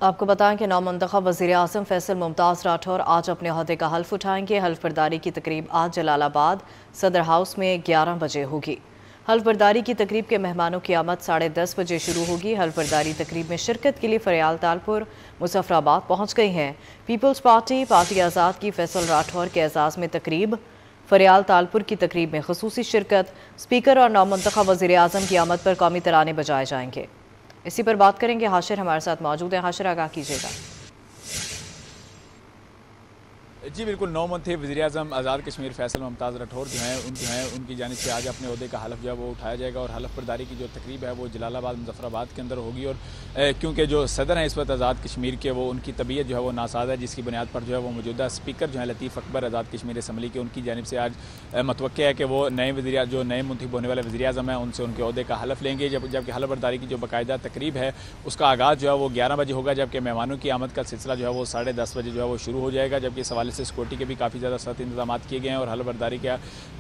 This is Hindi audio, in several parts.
आपको बताएं कि नौमंतखब वज़ीर-ए-आज़म फैसल मुमताज़ राठौर आज अपने ओहदे का हल्फ उठाएंगे। हल्फ बर्दारी की तकरीब आज जलालाबाद सदर हाउस में 11 बजे होगी। हल्फ बर्दारी की तकरीब के मेहमानों की आमद 10:30 बजे शुरू होगी। हल्फ बर्दारी तकरीब में शिरकत के लिए फरियाल तालपुर मुजफ्फराबाद पहुँच गई हैं। पीपल्स पार्टी आज़ाद की फैसल राठौर के एजाज़ में तकरीब। फरियाल तालपुर की तकरीब में खसूसी शिरकत। स्पीकर और नौमंतखब वज़ीर-ए-आज़म की आमद पर कौमी तराने बजाए जाएंगे। इसी पर बात करेंगे। हाशिर हमारे साथ मौजूद है। हाशिर, आगाह कीजिएगा। जी बिल्कुल, 9 मंथी वज़ीर-ए-आज़म आज़ाद कश्मीर फैसल मुमताज़ राठौर जो हैं उनकी जानिब से आज अपने ओहदे का हलफ जो है वो उठाया जाएगा और हलफ बर्दारी की जो तकरीब है वो जलालाबाद मुजफ्फराबाद के अंदर होगी। और क्योंकि जो सदर हैं इस वक्त आज़ाद कश्मीर के, वो उनकी तबीयत जो है वो नासाज है, जिसकी बुनियाद पर जो है वो मौजूदा स्पीकर जो है लतीफ़ अकबर आज़ाद कश्मीर असम्बली के, उनकी जानिब से आज मतवक्या है कि वो नए मुंतखब होने वाले वज़ीर-ए-आज़म हैं उनसे उनके ओहदे का हलफ लेंगे। जबकि हलफ बर्दारी की जो बाकायदा तकरीब है उसका आगाज़ जो है वो 11 बजे होगा, जबकि मेहमानों की आमद का सिलसिला जो है वो 10:30 बजे जो है वो शुरू हो जाएगा। जबकि इस हवाले से सिक्योरिटी के भी काफ़ी ज़्यादा सख्त इंतजाम किए गए हैं। और हल्फ बर्दारी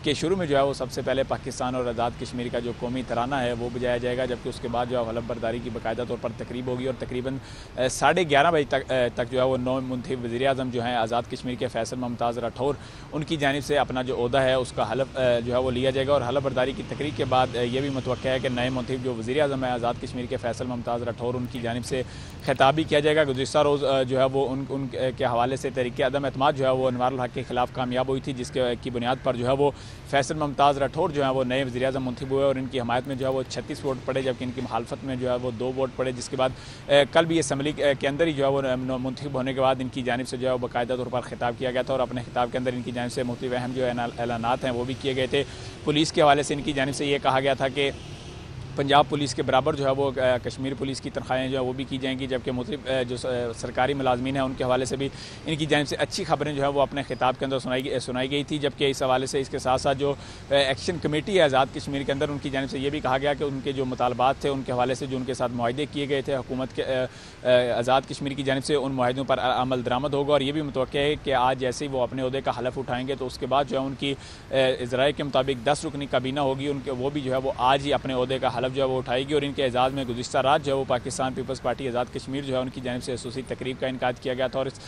के शुरू में जो है वो सबसे पहले पाकिस्तान और आज़ाद कश्मीर का जो कौमी तराना है वो बजाया जाएगा, जबकि उसके बाद जो है हल्फ बर्दारी की बाकायदा तौर पर तकरीब होगी। और तकरीबन 11:30 बजे तक जो है वो 9 मुंतखब वज़ीर-ए-आज़म जो हैं आज़ाद कश्मीर के फैसल मुमताज़ राठौर, उनकी जानिब से अपना जो ओहदा है उसका हलफ जो है वो लिया जाएगा। और हल्फ बर्दारी की तकरीब के बाद ये भी मुतवक्का है कि नए मुंतखब जो वज़ीर-ए-आज़म है आज़ाद कश्मीर के फैसल मुमताज़ राठौर, उनकी जानिब से खिताब भी किया जाएगा। गुज़िश्ता रोज़ जो है वो उनके हवाले से तहरीक अदम एतमाद जो है वो अनवारुल हक के खिलाफ कामयाब हुई थी, जिसके की बुनियाद पर जो है वो फैसल मुमताज़ राठौर जो है वो नए वज़ीर-ए-आज़म मुंतखब हुए और इनकी हमायत में जो है वो 36 वोट पड़े, जबकि इनकी मुखालफत में जो है वो 2 वोट पड़े। जिसके बाद कल भी असम्बली के अंदर ही जो है वो मुंतखब होने के बाद इनकी जानिब से जो है वो बाकायदा तौर पर खिताब किया गया था। और अपने खिताब के अंदर इनकी जानिब से मुख्तलिफ अहम जो ऐलानात हैं वो भी किए गए थे। पुलिस के हवाले से इनकी जानिब से ये कहा गया था कि पंजाब पुलिस के बराबर जो है वो कश्मीर पुलिस की तनख्वाहें जो है वो भी की जाएंगी, जबकि मुख्तलिफ जो सरकारी मुलाजमीन हैं उनके हवाले से भी इनकी जानिब से अच्छी खबरें जो है वो अपने खिताब के अंदर सुनाई गई थी। जबकि इस हवाले से इसके साथ साथ जो एक्शन कमेटी है आज़ाद कश्मीर के अंदर, उनकी जानिब से ये भी कहा गया कि उनके जो मुतालबात थे उनके हवाले से जो उनके साथ मुआहदे किए गए थे हुकूमत के आज़ाद कश्मीर की जानिब से, उन मुआहदों पर अमल दरामद होगा। और ये भी मुतवक्का है कि आज जैसे ही वो अपने ओहदे का हलफ उठाएंगे तो उसके बाद जो है उनकी इज़राए के मुताबिक 10 रुकनी काबीना होगी, उनके वो भी जो है वो आज ही अपने ओहदे का हलफ जो है वो उठाएगी। और इनके एजाज़ में गुज़िश्ता रात जो है वो पाकिस्तान पीपल्स पार्टी आज़ाद कश्मीर जो है उनकी जानिब से खसूसी तकरीब का इनकाद किया गया था। और इस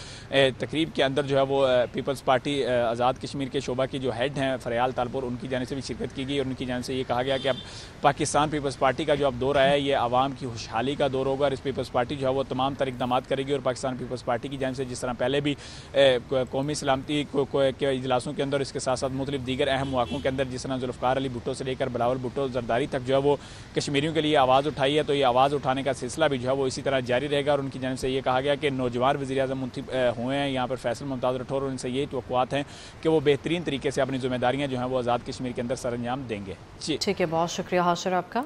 तकरीब के अंदर जो है वो पीपल्स पार्टी आज़ाद कश्मीर के शोबा की जो हेड हैं फरियाल तालपुर, उनकी जानिब से भी शिरकत की गई। और उनकी जानिब से ये कहा गया कि अब पाकिस्तान पीपल्स पार्टी का जो अब दौर है ये आवाम की खुशहाली का दौर होगा। और इस पीपल्स पार्टी जो है वो तमाम तर इक़दाम करेगी। और पाकिस्तान पीपल्स पार्टी की जानिब से जिस तरह पहले भी कौमी सलामती के इजलासों के अंदर, इसके साथ साथ मुख्तलिफ दीगर अहम मौक़ों के अंदर, जिस तरह जुल्फ़िकार अली भुट्टो से लेकर बिलावल भुट्टो जरदारी तक जो है वो कश्मीरियों के लिए आवाज़ उठाई है, तो ये आवाज़ उठाने का सिलसिला भी जो है वो इसी तरह जारी रहेगा। और उनकी जानिब से ये कहा गया कि नौजवान वज़ीर-ए-आज़म मुंतखब हुए हैं यहाँ पर फैसल मुमताज़ राठौर, और उनसे यही तवक्कुआत हैं कि वो बेहतरीन तरीके से अपनी ज़िम्मेदारियाँ जो हैं वो आज़ाद कश्मीर के अंदर सरअंजाम देंगे। जी ठीक है, बहुत शुक्रिया हाशिर आपका।